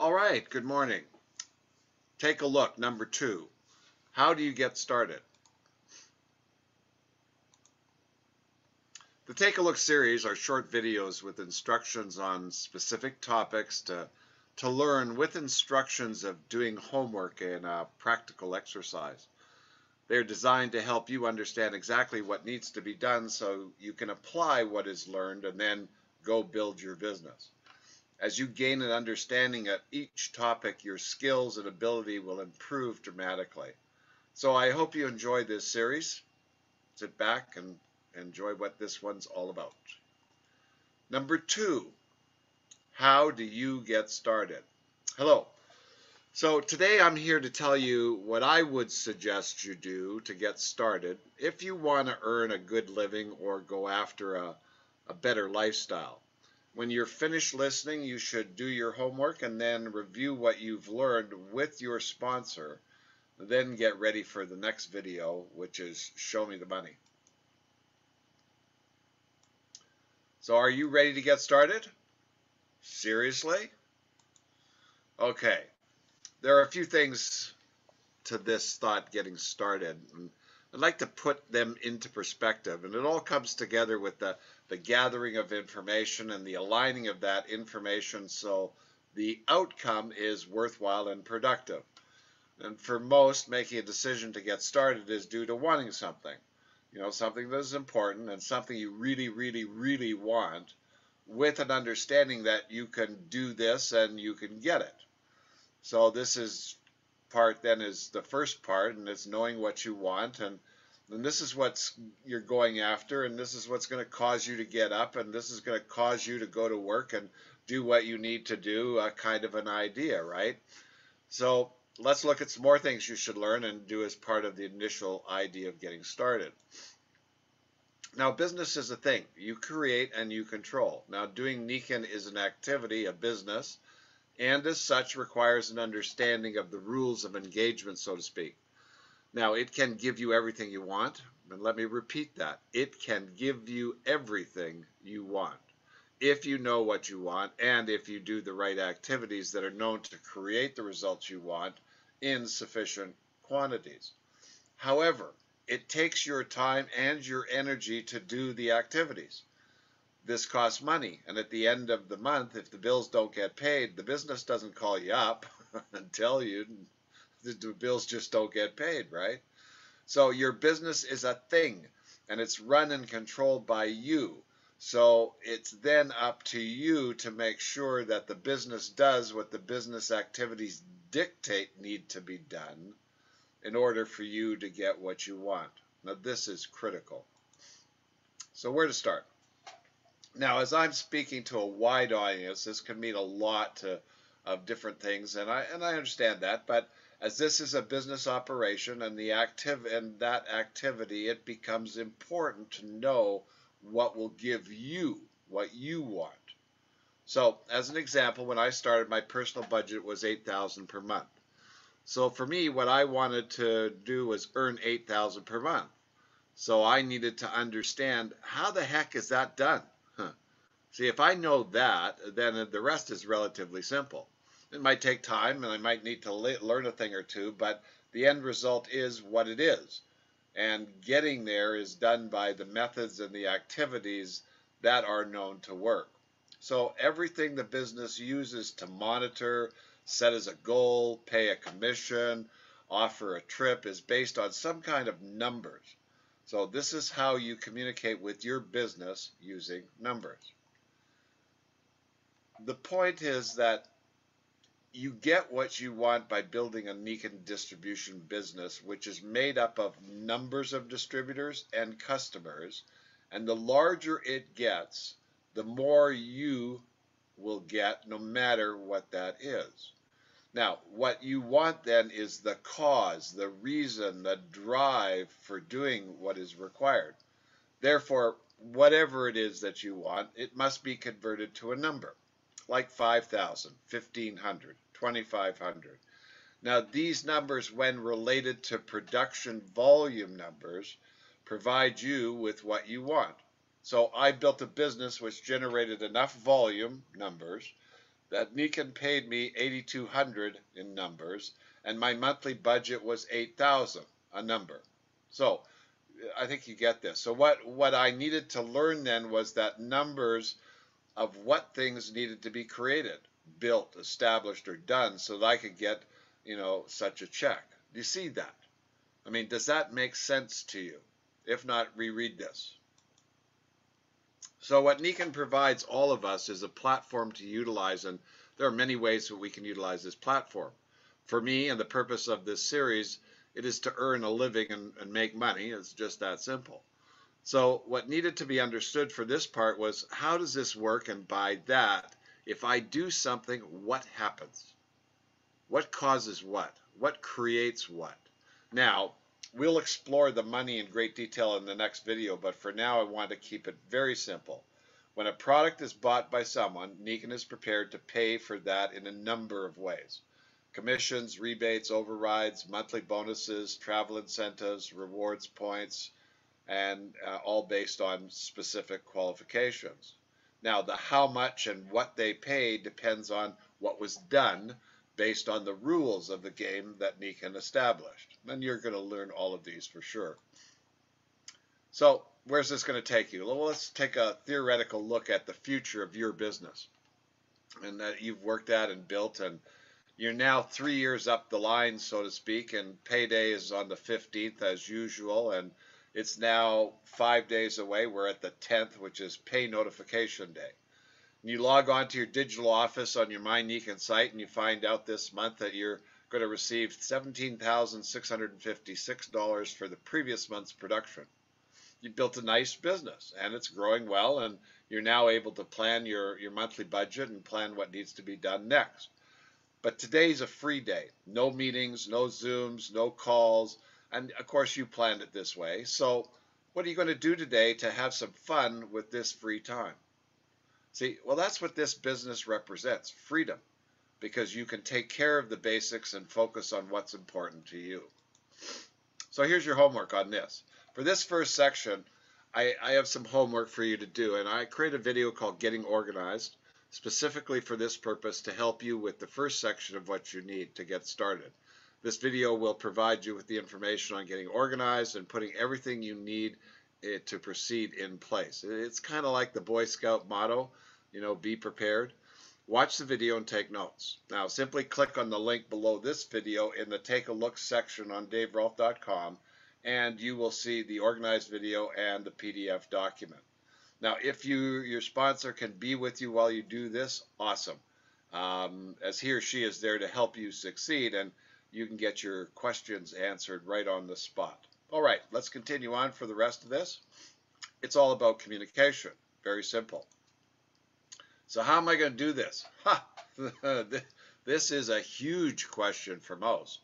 All right, good morning. Take a look, number 2. How do you get started? The Take a Look series are short videos with instructions on specific topics to learn with instructions of doing homework in a practical exercise. They're designed to help you understand exactly what needs to be done so you can apply what is learned and then go build your business. As you gain an understanding of each topic, your skills and ability will improve dramatically. So I hope you enjoy this series. Sit back and enjoy what this one's all about. Number 2, how do you get started? Hello. So today I'm here to tell you what I would suggest you do to get started if you want to earn a good living or go after a better lifestyle. When you're finished listening, you should do your homework and then review what you've learned with your sponsor. Then get ready for the next video, which is Show Me the Money. So are you ready to get started? Seriously? Okay. There are a few things to this thought getting started. And I'd like to put them into perspective. And it all comes together with the gathering of information and the aligning of that information so the outcome is worthwhile and productive. And for most, making a decision to get started is due to wanting something. You know, something that is important and something you really, really, really want, with an understanding that you can do this and you can get it. So this is part then is the first part, and it's knowing what you want, and this is what you're going after, and this is what's going to cause you to get up, and this is going to cause you to go to work and do what you need to do, kind of an idea, right? So let's look at some more things you should learn and do as part of the initial idea of getting started. Now, business is a thing. You create and you control. Now, doing Nikan is an activity, a business, and as such requires an understanding of the rules of engagement, so to speak. Now, it can give you everything you want, and let me repeat that. It can give you everything you want if you know what you want and if you do the right activities that are known to create the results you want in sufficient quantities. However, it takes your time and your energy to do the activities. This costs money, and at the end of the month, if the bills don't get paid, the business doesn't call you up and tell you the bills just don't get paid, right? So your business is a thing, and it's run and controlled by you. So it's then up to you to make sure that the business does what the business activities dictate need to be done in order for you to get what you want. Now this is critical. So where to start? Now, as I'm speaking to a wide audience, this can mean a lot of different things, and I understand that. But as this is a business operation and that activity, it becomes important to know what will give you what you want. So, as an example, when I started, my personal budget was $8,000 per month. So for me, what I wanted to do was earn $8,000 per month. So I needed to understand, how the heck is that done? See, if I know that, then the rest is relatively simple. It might take time, and I might need to learn a thing or two, but the end result is what it is. And getting there is done by the methods and the activities that are known to work. So everything the business uses to monitor, set as a goal, pay a commission, offer a trip is based on some kind of numbers. So this is how you communicate with your business using numbers. The point is that you get what you want by building a Nikan distribution business, which is made up of numbers of distributors and customers, and the larger it gets, the more you will get, no matter what that is. Now, what you want then is the cause, the reason, the drive for doing what is required. Therefore, whatever it is that you want, it must be converted to a number, like 5,000, 1,500, 2,500. Now, these numbers, when related to production volume numbers, provide you with what you want. So I built a business which generated enough volume numbers that Nikan paid me $8,200 in numbers, and my monthly budget was $8,000, a number. So I think you get this. So what I needed to learn then was that numbers of what things needed to be created, built, established, or done so that I could get, such a check. Do you see that? I mean, does that make sense to you? If not, reread this. So what Nikan provides all of us is a platform to utilize, and there are many ways that we can utilize this platform. For me, and the purpose of this series, it is to earn a living and make money. It's just that simple. So what needed to be understood for this part was, how does this work? And by that, if I do something, what happens? What causes what? What creates what? Now, we'll explore the money in great detail in the next video, but for now I want to keep it very simple. When a product is bought by someone, Nikan is prepared to pay for that in a number of ways. Commissions, rebates, overrides, monthly bonuses, travel incentives, rewards points, and all based on specific qualifications. Now, the how much and what they pay depends on what was done based on the rules of the game that Nikan established. And you're going to learn all of these for sure. So where's this going to take you? Well, let's take a theoretical look at the future of your business and that you've worked at and built, and you're now 3 years up the line, so to speak, and payday is on the 15th as usual, and it's now 5 days away. We're at the 10th, which is pay notification day. You log on to your digital office on your My Nikan site, and you find out this month that you're going to receive $17,656 for the previous month's production. You built a nice business, and it's growing well, and you're now able to plan your monthly budget and plan what needs to be done next. But today's a free day. No meetings, no Zooms, no calls, and of course you planned it this way. So what are you going to do today to have some fun with this free time? See, well, that's what this business represents, freedom, because you can take care of the basics and focus on what's important to you. So here's your homework on this. For this first section, I have some homework for you to do, and I created a video called Getting Organized, specifically for this purpose to help you with the first section of what you need to get started. This video will provide you with the information on getting organized and putting everything you need to proceed in place. It's kind of like the Boy Scout motto, be prepared. Watch the video and take notes. Now simply click on the link below this video in the Take a Look section on daverolf.com, and you will see the organized video and the PDF document. Now if your sponsor can be with you while you do this, awesome, as he or she is there to help you succeed, and you can get your questions answered right on the spot. All right, let's continue on for the rest of this. It's all about communication. Very simple. So how am I going to do this? This is a huge question for most.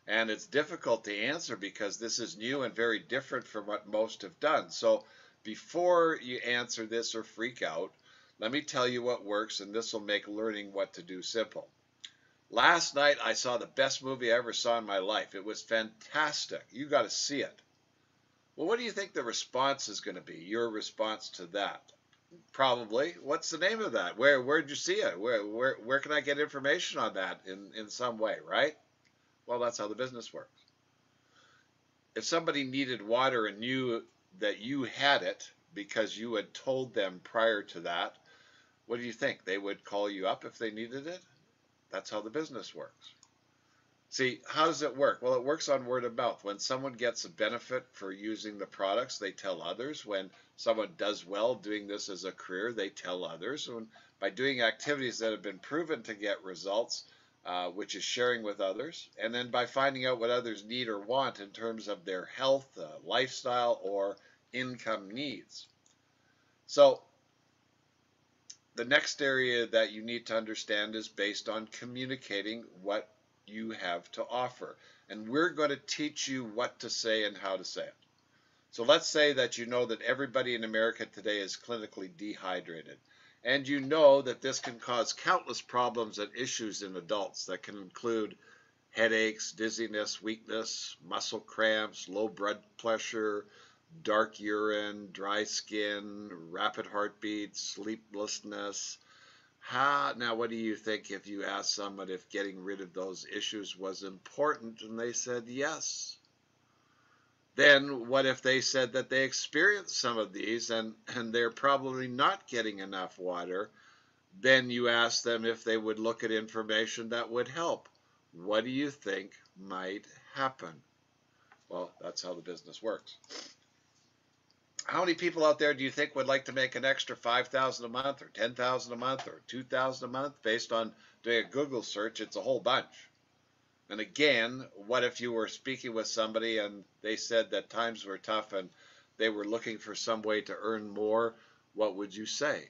And it's difficult to answer because this is new and very different from what most have done. So before you answer this or freak out, let me tell you what works, and this will make learning what to do simple. Last night I saw the best movie I ever saw in my life. It was fantastic. You got to see it. Well, what do you think the response is going to be? Your response to that? Probably, what's the name of that? Where did you see it? Where can I get information on that in some way, right? Well, that's how the business works. If somebody needed water and knew that you had it because you had told them prior to that, what do you think? They would call you up if they needed it? That's how the business works. See, how does it work? Well, it works on word of mouth. When someone gets a benefit for using the products, they tell others. When someone does well doing this as a career, they tell others. And by doing activities that have been proven to get results, which is sharing with others, and then by finding out what others need or want in terms of their health, lifestyle, or income needs. So the next area that you need to understand is based on communicating what you have to offer. And we're going to teach you what to say and how to say it. So let's say that you know that everybody in America today is clinically dehydrated. And you know that this can cause countless problems and issues in adults that can include headaches, dizziness, weakness, muscle cramps, low blood pressure, dark urine, dry skin, rapid heartbeat, sleeplessness, Now, what do you think if you asked someone if getting rid of those issues was important and they said yes? Then what if they said that they experienced some of these and they're probably not getting enough water? Then you ask them if they would look at information that would help. What do you think might happen? Well, that's how the business works. How many people out there do you think would like to make an extra $5,000 a month or $10,000 a month or $2,000 a month based on doing a Google search? It's a whole bunch. And again, what if you were speaking with somebody and they said that times were tough and they were looking for some way to earn more? What would you say?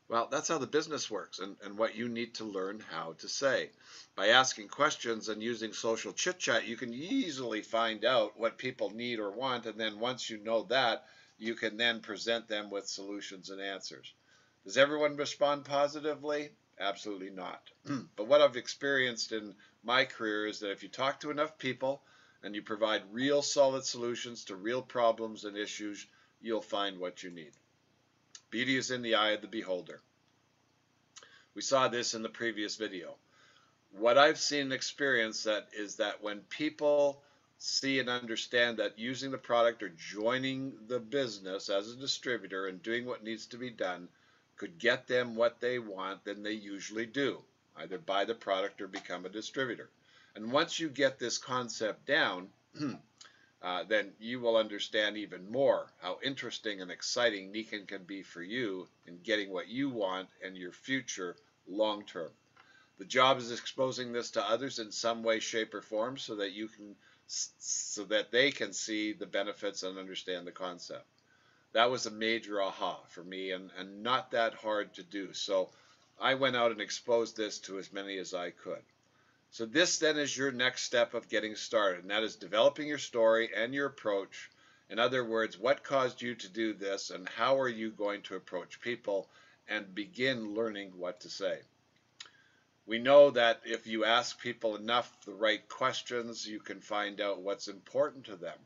Well, that's how the business works and what you need to learn how to say. By asking questions and using social chit-chat, you can easily find out what people need or want, and then once you know that, you can then present them with solutions and answers. Does everyone respond positively? Absolutely not. But what I've experienced in my career is that if you talk to enough people and you provide real solid solutions to real problems and issues, you'll find what you need. Beauty is in the eye of the beholder. We saw this in the previous video. What I've seen and experienced is that when people see and understand that using the product or joining the business as a distributor and doing what needs to be done could get them what they want, then they usually do, either buy the product or become a distributor. And once you get this concept down, then you will understand even more how interesting and exciting Nikan can be for you in getting what you want and your future long term. The job is exposing this to others in some way, shape, or form so that they can see the benefits and understand the concept. That was a major aha for me and not that hard to do. So I went out and exposed this to as many as I could. So this then is your next step of getting started, and that is developing your story and your approach. In other words, what caused you to do this and how are you going to approach people and begin learning what to say. We know that if you ask people enough the right questions, you can find out what's important to them.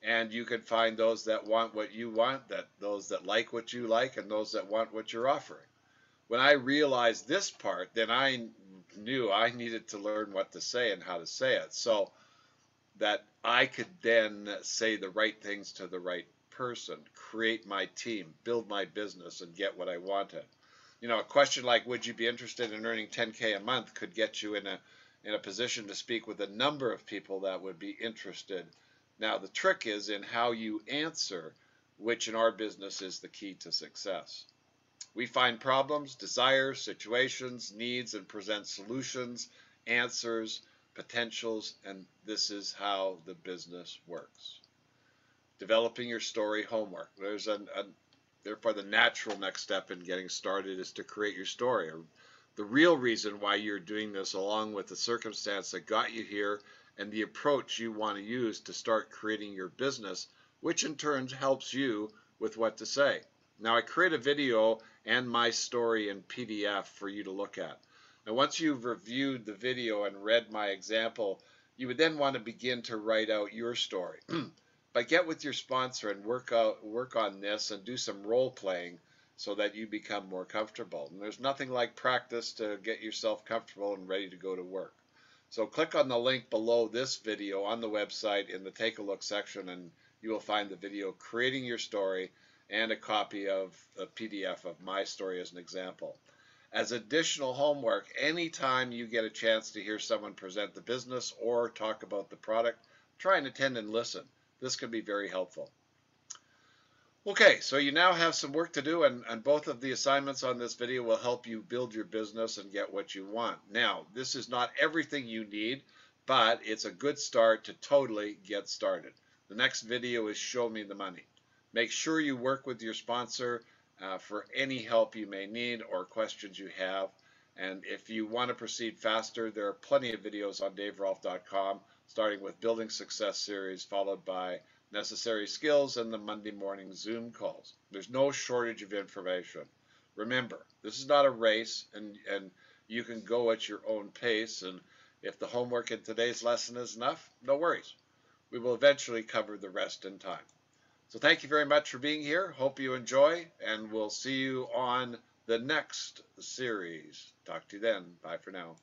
And you can find those that want what you want, those that like what you like, and those that want what you're offering. When I realized this part, then I knew I needed to learn what to say and how to say it so that I could then say the right things to the right person, create my team, build my business, and get what I wanted. You know, a question like, would you be interested in earning $10K a month could get you in a position to speak with a number of people that would be interested. Now, the trick is in how you answer, which in our business is the key to success. We find problems, desires, situations, needs, and present solutions, answers, potentials, and this is how the business works. Developing your story homework. Therefore, the natural next step in getting started is to create your story. The real reason why you're doing this, along with the circumstance that got you here and the approach you want to use to start creating your business, which in turn helps you with what to say. Now, I create a video and my story in PDF for you to look at. Now, once you've reviewed the video and read my example, you would then want to begin to write out your story. But get with your sponsor and work on this and do some role playing so that you become more comfortable. And there's nothing like practice to get yourself comfortable and ready to go to work. So click on the link below this video on the website in the Take a Look section, and you will find the video Creating Your Story and a copy of a PDF of my story as an example. As additional homework, anytime you get a chance to hear someone present the business or talk about the product, try and attend and listen. This can be very helpful. Okay, so you now have some work to do, and both of the assignments on this video will help you build your business and get what you want. Now, this is not everything you need, but it's a good start to totally get started. The next video is Show Me the Money. Make sure you work with your sponsor for any help you may need or questions you have. And if you want to proceed faster, there are plenty of videos on daverolf.com, starting with Building Success series, followed by Necessary Skills and the Monday morning Zoom calls. There's no shortage of information. Remember, this is not a race, and you can go at your own pace. And if the homework in today's lesson is enough, no worries. We will eventually cover the rest in time. So thank you very much for being here. Hope you enjoy, and we'll see you on the next series. Talk to you then. Bye for now.